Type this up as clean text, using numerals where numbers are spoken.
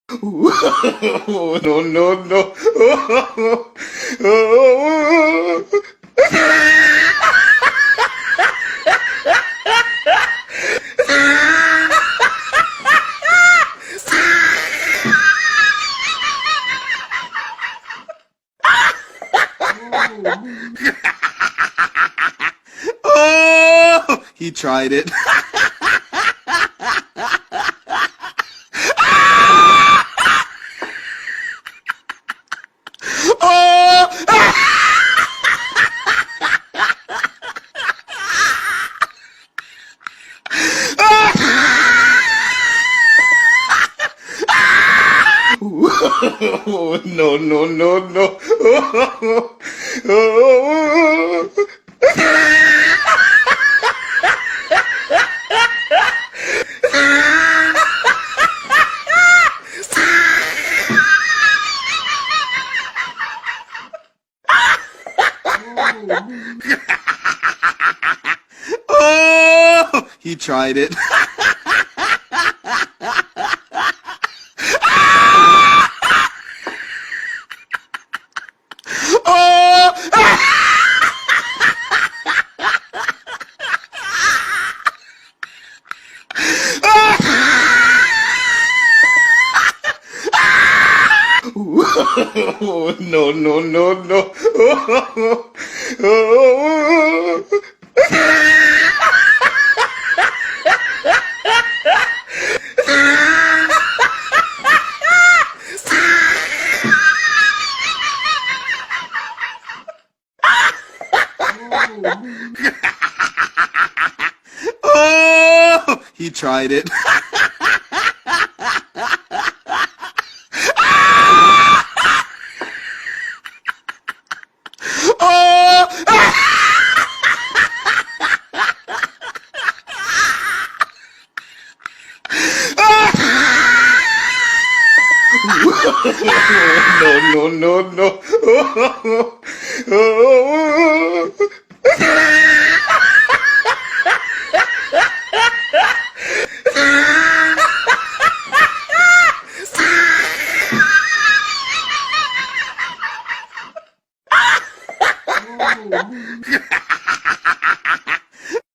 No, no, no. Oh, he tried it. No, no, no, no. Oh, he tried it. No, no, no, no. Oh, he tried it. No, no, no, no.